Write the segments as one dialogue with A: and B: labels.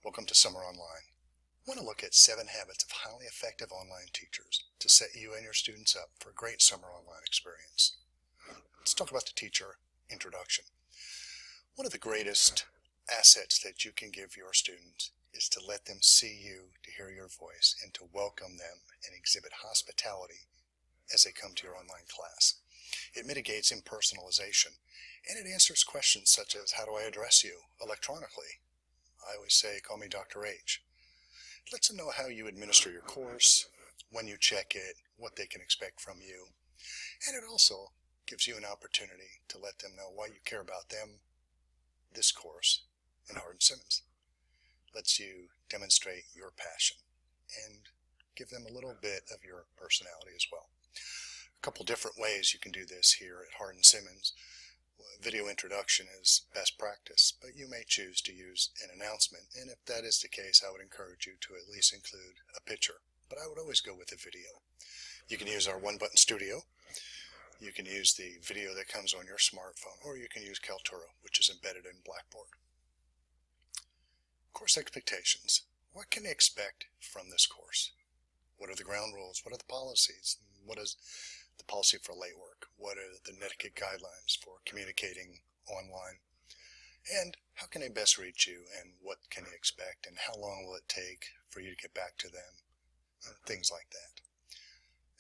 A: Welcome to Summer Online. I want to look at 7 habits of highly effective online teachers to set you and your students up for a great summer online experience. Let's talk about the teacher introduction. One of the greatest assets that you can give your students is to let them see you, to hear your voice, and to welcome them and exhibit hospitality as they come to your online class. It mitigates impersonalization, and it answers questions such as, how do I address you electronically? I always say, call me Dr. H. It lets them know how you administer your course, when you check it, what they can expect from you. And it also gives you an opportunity to let them know why you care about them, this course, and Hardin-Simmons. Lets you demonstrate your passion and give them a little bit of your personality as well. A couple different ways you can do this here at Hardin-Simmons. Video introduction is best practice, but you may choose to use an announcement, and if that is the case, I would encourage you to at least include a picture, but I would always go with a video. You can use our one-button studio, you can use the video that comes on your smartphone, or you can use Kaltura, which is embedded in Blackboard. Course expectations. What can they expect from this course? What are the ground rules? What are the policies? What is the policy for late work? What are the etiquette guidelines for communicating online? And how can they best reach you, and what can they expect, and how long will it take for you to get back to them, and things like that.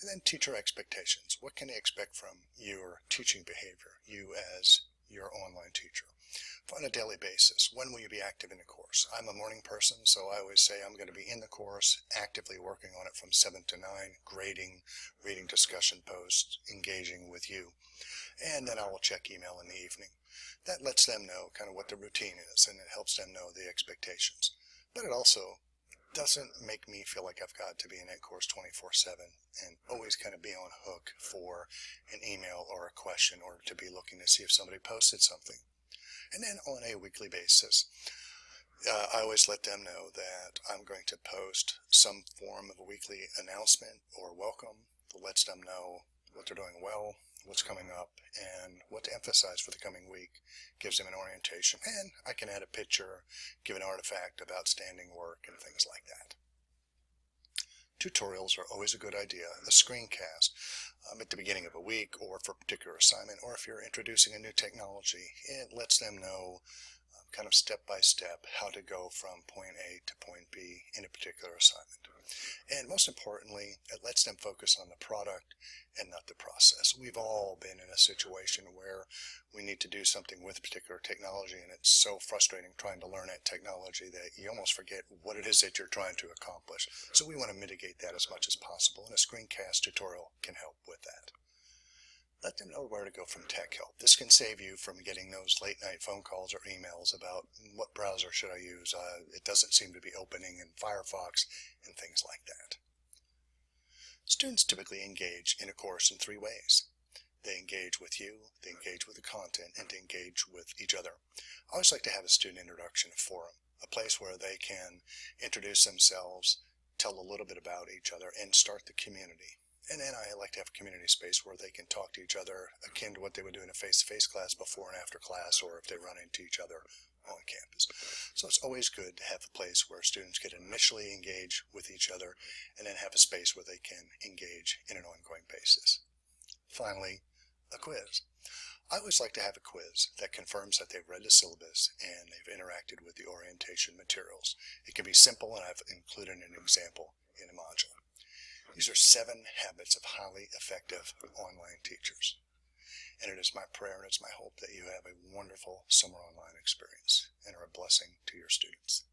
A: And then teacher expectations. What can they expect from your teaching behavior, you as your online teacher? On a daily basis, when will you be active in the course? I'm a morning person, so I always say I'm going to be in the course, actively working on it from 7 to 9, grading, reading discussion posts, engaging with you. And then I will check email in the evening. That lets them know kind of what the routine is, and it helps them know the expectations. But it also doesn't make me feel like I've got to be in that course 24/7 and always kind of be on hook for an email or a question, or to be looking to see if somebody posted something. And then on a weekly basis, I always let them know that I'm going to post some form of a weekly announcement or welcome that lets them know what they're doing well, what's coming up, and what to emphasize for the coming week. Gives them an orientation, and I can add a picture, give an artifact of outstanding work, and things like that. Tutorials are always a good idea. A screencast at the beginning of a week, or for a particular assignment, or if you're introducing a new technology, it lets them know kind of step by step how to go from point A to point B in a particular assignment. And most importantly, it lets them focus on the product and not the process. We've all been in a situation where we need to do something with a particular technology, and it's so frustrating trying to learn that technology that you almost forget what it is that you're trying to accomplish. So we want to mitigate that as much as possible, and a screencast tutorial can help with that. Let them know where to go from tech help. This can save you from getting those late night phone calls or emails about what browser should I use, it doesn't seem to be opening in Firefox, and things like that. Students typically engage in a course in 3 ways. They engage with you, they engage with the content, and they engage with each other. I always like to have a student introduction forum, a place where they can introduce themselves, tell a little bit about each other, and start the community. And then I like to have a community space where they can talk to each other, akin to what they would do in a face-to-face class before and after class, or if they run into each other on campus. So it's always good to have a place where students can initially engage with each other, and then have a space where they can engage in an ongoing basis. Finally, a quiz. I always like to have a quiz that confirms that they've read the syllabus and they've interacted with the orientation materials. It can be simple, and I've included an example in a module. These are 7 habits of highly effective online teachers. And it is my prayer and it's my hope that you have a wonderful summer online experience and are a blessing to your students.